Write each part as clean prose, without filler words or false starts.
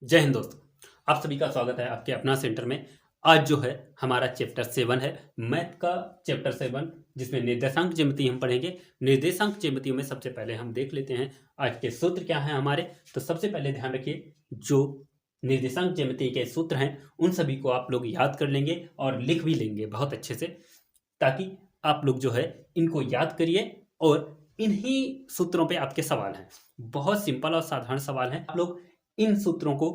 जय हिंद दोस्तों। आप सभी का स्वागत है आपके अपना सेंटर में। आज जो है हमारा चैप्टर 7 है, मैथ का चैप्टर 7, जिसमें निर्देशांक ज्यामिति हम पढ़ेंगे। निर्देशांक ज्यामितियों में सबसे पहले हम देख लेते हैं आज के सूत्र क्या है हमारे। तो सबसे पहले ध्यान रखिए, जो निर्देशांक ज्यामिति के सूत्र हैं उन सभी को आप लोग याद कर लेंगे और लिख भी लेंगे बहुत अच्छे से, ताकि आप लोग जो है इनको याद करिए और इन्हीं सूत्रों पे आपके सवाल हैं। बहुत सिंपल और साधारण सवाल हैं। आप लोग इन सूत्रों को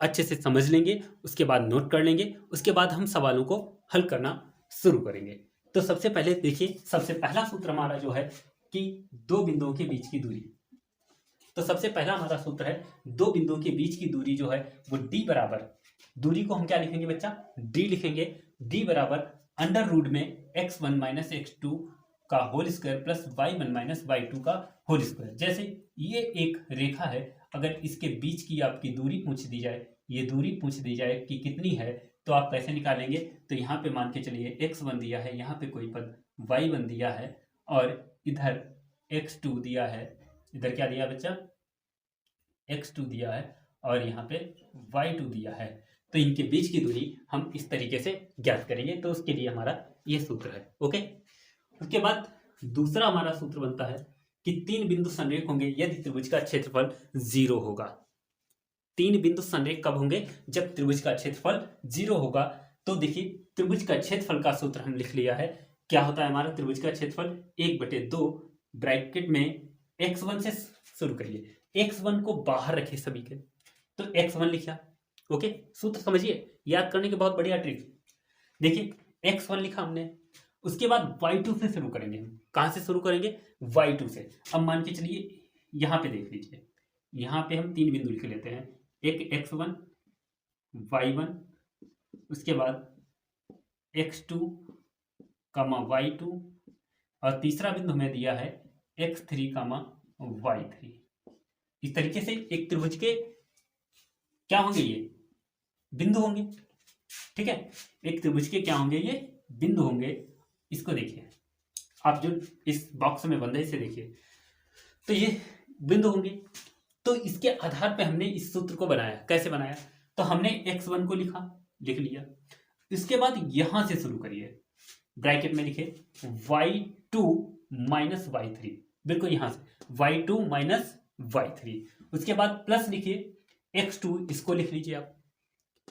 अच्छे से समझ लेंगे, उसके बाद नोट कर लेंगे, उसके बाद हम सवालों को हल करना शुरू करेंगे। तो सबसे पहले देखिए, सबसे पहला सूत्र हमारा जो है कि दो बिंदुओं के बीच की दूरी। तो सबसे पहला हमारा सूत्र है दो बिंदुओं के बीच की दूरी जो है वो d बराबर, दूरी को हम क्या लिखेंगे बच्चा, d लिखेंगे। d बराबर अंडर रूट में x1 माइनस x2 का whole square plus y1 minus y2 का होल स्क्वायर। जैसे ये एक रेखा है, अगर इसके बीच की आपकी दूरी पूछ दी जाए, ये दूरी पूछ दी जाए कि कितनी है, तो आप कैसे निकालेंगे। तो यहाँ पे मान के चलिए x1 दिया है, यहाँ पे कोई पद y1 दिया है और इधर x2 दिया है, इधर क्या दिया बच्चा, x2 दिया है और यहाँ पे y2 दिया है। तो इनके बीच की दूरी हम इस तरीके से ज्ञात करेंगे। तो उसके लिए हमारा ये सूत्र है। ओके, उसके बाद दूसरा हमारा सूत्र बनता है कि तीन बिंदु संरेख होंगे यदि त्रिभुज का क्षेत्रफल 0 होगा। तीन बिंदु संरेख कब होंगे, जब त्रिभुज का क्षेत्रफल 0 होगा। तो देखिए, त्रिभुज का क्षेत्रफल का सूत्र हम लिख लिया है। क्या होता है हमारा त्रिभुज का क्षेत्रफल, 1/2 ब्रैकेट में x1 से शुरू करिए, x1 को बाहर रखिए सभी के, तो x1 लिखा। ओके, सूत्र समझिए, याद करने की बहुत बढ़िया ट्रिक। देखिए x1 लिखा हमने, उसके बाद y2 से शुरू करेंगे। हम कहां से शुरू करेंगे, y2 से। अब मान के चलिए यहां पे देख लीजिए, यहां पे हम तीन बिंदु लिख लेते हैं, एक x1 y1, उसके बाद x2 कामा y2 और तीसरा बिंदु हमें दिया है x3 कामा y3। इस तरीके से एक त्रिभुज के क्या होंगे, ये बिंदु होंगे। ठीक है, एक त्रिभुज के क्या होंगे, ये बिंदु होंगे। इसको देखिए, आप जो इस बॉक्स में बंद है इसे देखिए, तो ये बिंदु होंगे। तो इसके आधार पे हमने इस सूत्र को बनाया। कैसे बनाया, तो हमने x1 को लिख लिया। इसके बाद यहां से शुरू करिए, ब्रैकेट में लिखे y2 माइनस y3, बिल्कुल यहां से y2 माइनस y3। उसके बाद प्लस लिखिए x2, इसको लिख लीजिए आप,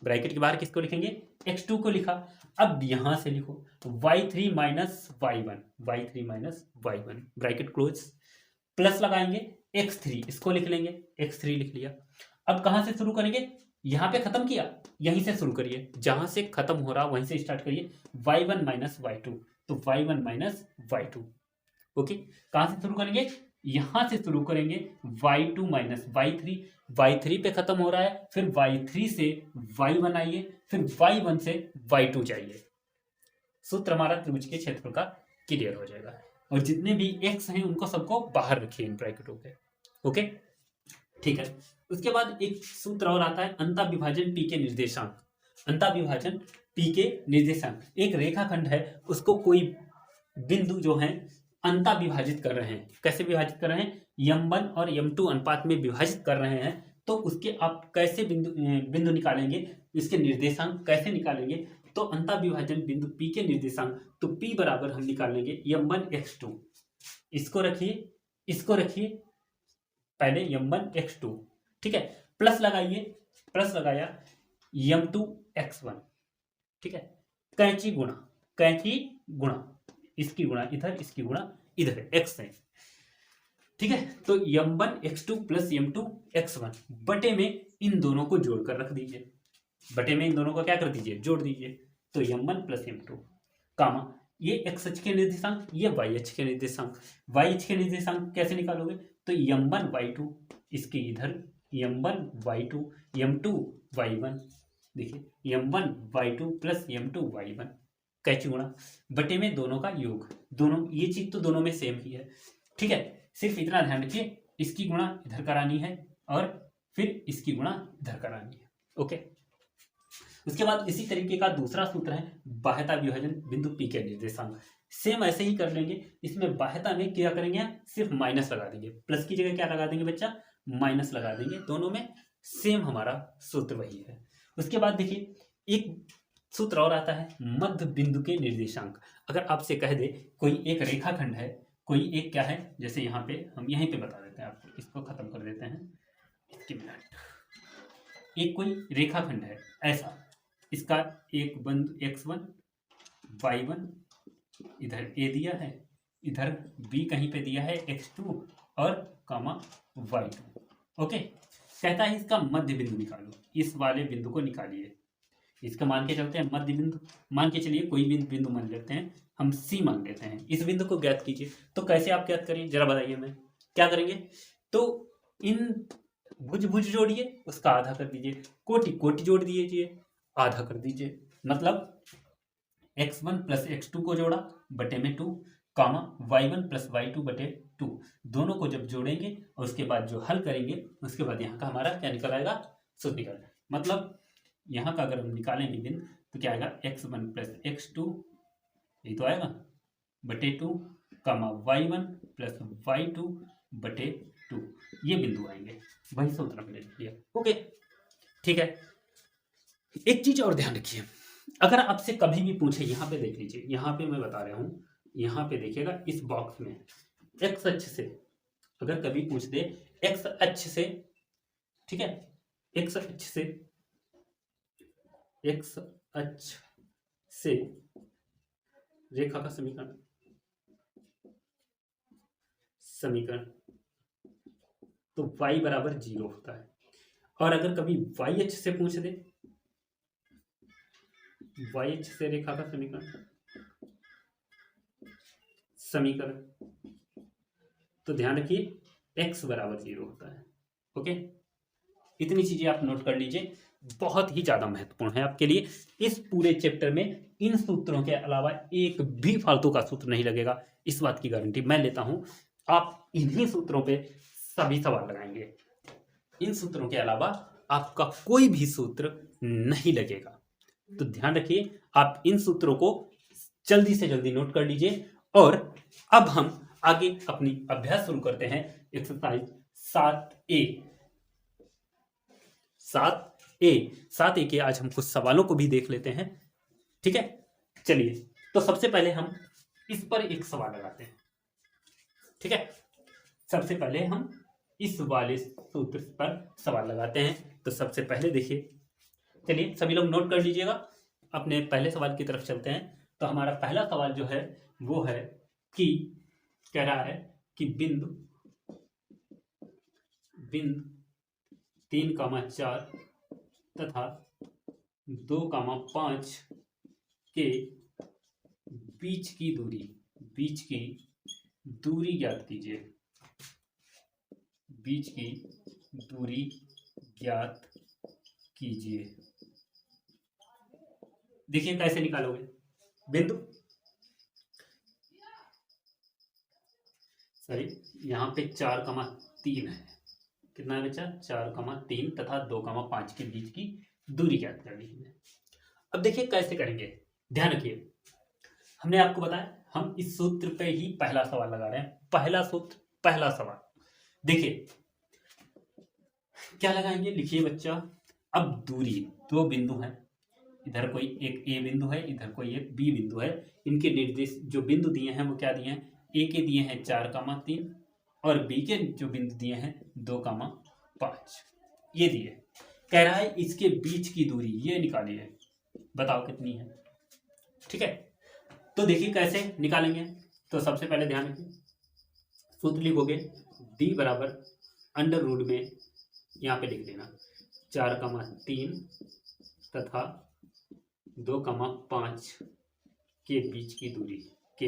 ब्रैकेट के बाहर किसको लिखेंगे, x2 को लिखा। अब यहां से लिखो y3 minus y1, y3 minus y1, bracket close, plus लगाएंगे x3, इसको लिख लेंगे, x3 लिख लिया। अब कहां से शुरू करेंगे, यहां पे खत्म किया, यहीं से शुरू करिए, जहां से खत्म हो रहा वहीं से स्टार्ट करिए, y1 माइनस y2, तो y1 माइनस y2। ओके, कहां से शुरू करेंगे, यहां से शुरू करेंगे y2 माइनस y3, y3 पे खत्म हो रहा है, फिर y3 से y1 आइए, फिर y1 से y2 जाइए। सूत्र हमारा त्रिभुज के क्षेत्रफल का क्लियर हो जाएगा। और जितने भी x हैं उनको सबको बाहर रखिए इन ब्रैकेटों के। ओके, ठीक है। उसके बाद एक सूत्र और आता है अंतः विभाजन p के निर्देशांक। अंतः विभाजन p के निर्देशांक, एक रेखाखंड है, उसको कोई बिंदु जो है अंतः विभाजित कर रहे हैं। कैसे विभाजित कर रहे हैं, m1 और m2 अनुपात में विभाजित कर रहे हैं। तो उसके आप कैसे बिंदु निकालेंगे, इसके निर्देशांक कैसे निकालेंगे। तो अंतः विभाजन बिंदु p के निर्देशांक, तो p बराबर हम निकालेंगे m1 x2, इसको रखिए, इसको रखिए, पहले m1 x2, ठीक है, प्लस लगाइए, प्लस लगाया m2 x1, ठीक है, कैंची गुणा, कैंची गुणा, इसकी गुणा इधर, इसकी गुणा इधर, x है, ठीक है। तो m1 x2 plus m2 x1 बटे में इन दोनों को जोड़कर रख दीजिए, बटे में इन दोनों को क्या कर दीजिए, जोड़ दीजिए। तो m1 प्लस m2 कामा, ये x अक्ष के निर्देशांक, ये y अक्ष के निर्देशांक। y अक्ष के निर्देशांक कैसे निकालोगे, तो m1 y2, इसके इधर m1 y2, m2 y1, देखिए m1 y2 plus m2 y1, कैची गुणा, बटे में दोनों का योग। दोनों, ये चीज तो दोनों में सेम ही है, ठीक है। सिर्फ इतना ध्यान रखिए, इसकी गुणा इधर करानी है और फिर इसकी गुणा इधर करानी है। ओके, उसके बाद इसी तरीके का दूसरा सूत्र है बाह्यता विभाजन बिंदु p के निर्देशांक। सेम ऐसे ही कर लेंगे, इसमें बाह्यता में क्या करेंगे, सिर्फ माइनस लगा देंगे, प्लस की जगह क्या लगा देंगे बच्चा, माइनस लगा देंगे दोनों में। सेम हमारा सूत्र वही है। उसके बाद देखिए एक सूत्र और आता है मध्य बिंदु के निर्देशांक। अगर आपसे कह दे कोई एक रेखाखंड है, कोई एक क्या है, जैसे यहाँ पे हम यहीं पे बता देते हैं आपको, इसको खत्म कर देते हैं, इसके मिनट। एक कोई रेखाखंड है ऐसा, इसका एक बिंदु x1 y1 इधर a दिया है, इधर b कहीं पे दिया है x2 और कामा y2। ओके, कहता है इसका मध्य बिंदु निकालो, इस वाले बिंदु को निकालिए। इसका मान के चलते हैं मध्य बिंदु, मान के चलिए कोई भी बिंदु मान लेते हैं, हम C मान लेते हैं। इस बिंदु को ज्ञात कीजिए। तो कैसे आप ज्ञात करेंगे जरा बताइए। मैं क्या करेंगे, तो इन भुज भुज जोड़िए, उसका आधा कर दीजिए, कोटि कोटि जोड़ दीजिए, आधा कर दीजिए। मतलब x1 प्लस x2 को जोड़ा बटे में 2 कामा y1 प्लस y2 बटे 2, दोनों को जब जोड़ेंगे और उसके बाद जो हल करेंगे, उसके बाद यहाँ का हमारा क्या निकल आएगा, सूत्र निकल आएगा। मतलब यहाँ का अगर हम निकालेंगे बिंदु तो क्या आएगा, x1 प्लस x2 यही तो आएगा बटे 2 कामा y1 प्लस y2 बटे 2, ये बिंदु आएंगे। वही सूत्र हमने लिख लिया। ओके ठीक है। एक चीज और ध्यान रखिए, अगर आपसे कभी भी पूछे, यहाँ पे देख लीजिए, यहाँ पे मैं बता रहा हूँ, यहाँ पे देखिएगा इस बॉक्स में x अक्ष से अगर कभी पूछ दे, x अक्ष से, ठीक है, x अक्ष से, x अक्ष से रेखा का समीकरण तो y बराबर 0 होता है। और अगर कभी y अक्ष से पूछ दे, y अक्ष से रेखा का समीकरण तो ध्यान रखिए x बराबर 0 होता है। ओके, इतनी चीजें आप नोट कर लीजिए, बहुत ही ज्यादा महत्वपूर्ण है आपके लिए। इस पूरे चैप्टर में इन सूत्रों के अलावा एक भी फालतू का सूत्र नहीं लगेगा, इस बात की गारंटी मैं लेता हूं। आप इन्हीं सूत्रों पे सभी सवाल लगाएंगे, इन सूत्रों के अलावा आपका कोई भी सूत्र नहीं लगेगा। तो ध्यान रखिए, आप इन सूत्रों को जल्दी से जल्दी नोट कर लीजिए। और अब हम आगे अपनी अभ्यास शुरू करते हैं। एक्सरसाइज 7A के आज हम कुछ सवालों को भी देख लेते हैं। ठीक है, चलिए, तो सबसे पहले हम इस पर एक सवाल लगाते हैं। ठीक है, सबसे पहले हम इस वाले सूत्र पर सवाल लगाते हैं। तो सबसे पहले देखिए, चलिए सभी लोग नोट कर लीजिएगा, अपने पहले सवाल की तरफ चलते हैं। तो हमारा पहला सवाल जो है वो है कि कह रहा है कि बिंदु 3,4 तथा 2,5 के बीच की दूरी ज्ञात कीजिए। बीच की दूरी ज्ञात कीजिए। देखिए कैसे निकालोगे बिंदु, सॉरी यहाँ पे 4,3 है, कितना है बच्चा, 4,3 तथा 2,5 के बीच की दूरी ज्ञात करनी है। अब देखिए कैसे करेंगे, ध्यान रखिए, हमने आपको बताया हम इस सूत्र पे ही पहला सवाल लगा रहे हैं। पहला सूत्र, पहला सवाल देखिए क्या लगाएंगे, लिखिए बच्चा। अब दूरी, दो बिंदु हैं, इधर कोई एक ए बिंदु है, इधर कोई एक बी बिंदु है। इनके निर्देश जो बिंदु दिए हैं वो क्या दिए हैं, ए के दिए हैं 4,3 और बी के जो बिंदु दिए हैं 2,5, ये दिए। कह रहा है इसके बीच की दूरी ये निकालिए, बताओ कितनी है। ठीक है, तो देखिए कैसे निकालेंगे। तो सबसे पहले ध्यान रखिए, सूत्र लिखोगे d बराबर अंडर रूट में, यहाँ पे लिख देना 4,3 तथा 2,5 के बीच की दूरी, के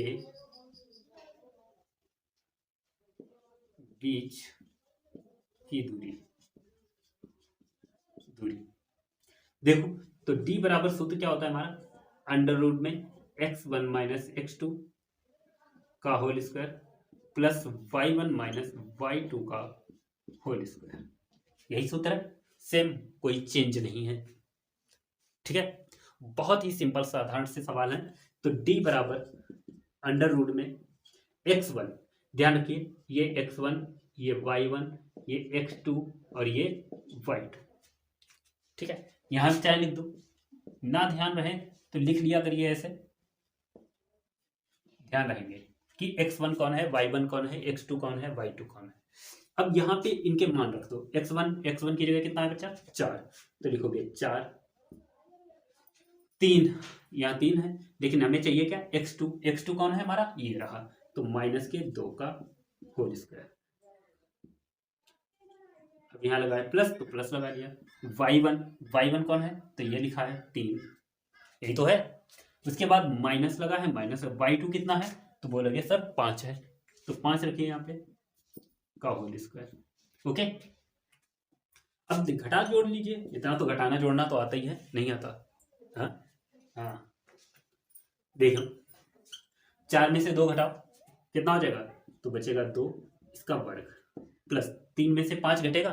बीच की दूरी। देखो तो d बराबर सूत्र क्या होता है हमारा, अंडर रूट में x1 माइनस x2 का whole square plus y1 minus y2 का होल स्क्वायर। यही सूत्र है, सेम, कोई चेंज नहीं है। ठीक है, बहुत ही सिंपल साधारण से सवाल है। तो d बराबर अंडर रूट में x1, ध्यान रखिए ये x1, ये y1, ये x2 और ये वाइट। ठीक है, यहाँ भी चाहे लिख दो, ना ध्यान रहे तो लिख लिया करिए ऐसे, ध्यान रहेंगे कि x1 कौन है, y1 कौन है, x2 कौन है, y2 कौन है। अब यहाँ पे इनके मान रख दो। x1 की जगह कितना है बच्चा, 4, तो लिखोगे 4, 3, यहाँ 3 है, लेकिन हमें चाहिए क्या, x2 कौन है हमारा, ये रहा, तो -2 का होल स्क्वायर। अब यहाँ लगाए प्लस, तो प्लस लगा लिया। y1 कौन है, तो ये लिखा है 3, यही तो है। उसके बाद माइनस लगा है, माइनस y2 कितना है, तो बोलोगे सर 5 है, तो 5 रखिए यहाँ पे का होल स्क्वायर। ओके, अब घटा जोड़ लीजिए, इतना तो घटाना जोड़ना तो आता ही है, नहीं आता। हाँ देखो, 4 में से 2 घटाओ, कितना हो जाएगा, तो बचेगा 2, इसका वर्ग, प्लस 3 में से 5 घटेगा,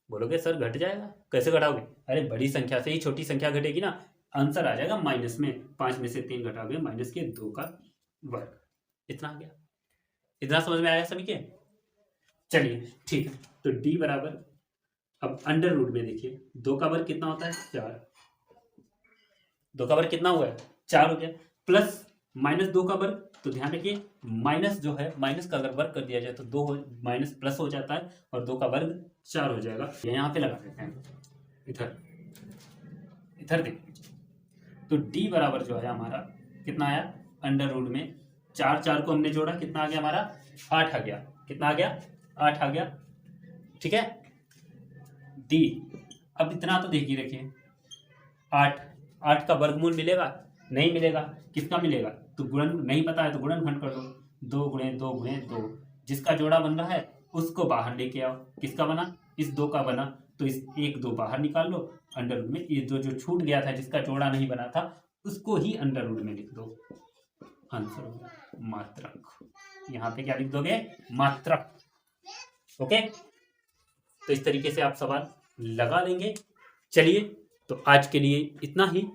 बोलोगे सर घट जाएगा, कैसे घटाओगे, अरे बड़ी संख्या से ही छोटी संख्या घटेगी ना, आंसर आ जाएगा माइनस में, 5 में से 3 घटाओगे -2 का वर्ग। इतना आ गया, इतना समझ में आया सभी के। चलिए ठीक है, तो d बराबर, अब अंडर रूट में देखिए 2 का वर्ग कितना होता है, 4, 2 का वर्ग कितना हुआ है, 4 हो गया, प्लस -2 का वर्ग, तो ध्यान रखिए माइनस जो है, माइनस का अगर वर्ग कर दिया जाए तो 2 माइनस प्लस हो जाता है, और 2 का वर्ग 4 हो जाएगा। यहाँ पे लगा देते हैं, इधर देख लीजिए, तो d बराबर जो है हमारा कितना आया, अंडर रूट में 4 को हमने जोड़ा, कितना आ गया हमारा, 8 आ गया, कितना आ गया, 8 आ गया। ठीक है, d, अब इतना तो देख ही रखिए, 8 का वर्गमूल मिलेगा, नहीं मिलेगा, किसका मिलेगा, तो गुणन नहीं पता है तो गुणनखंड कर दो, 2 गुणे 2 गुणे 2, जिसका जोड़ा बन रहा है उसको बाहर लेके आओ, किसका बना, इस 2 का बना, तो इस 1 2 बाहर निकाल लो, अंडर रूट में ये जो छूट गया था, जिसका जोड़ा नहीं बना था, उसको ही अंडर रूट में लिख दो, आंसर होगा मात्रक। यहाँ पे क्या लिख दोगे, मात्रक। ओके, तो इस तरीके से आप सवाल लगा लेंगे। चलिए, तो आज के लिए इतना ही।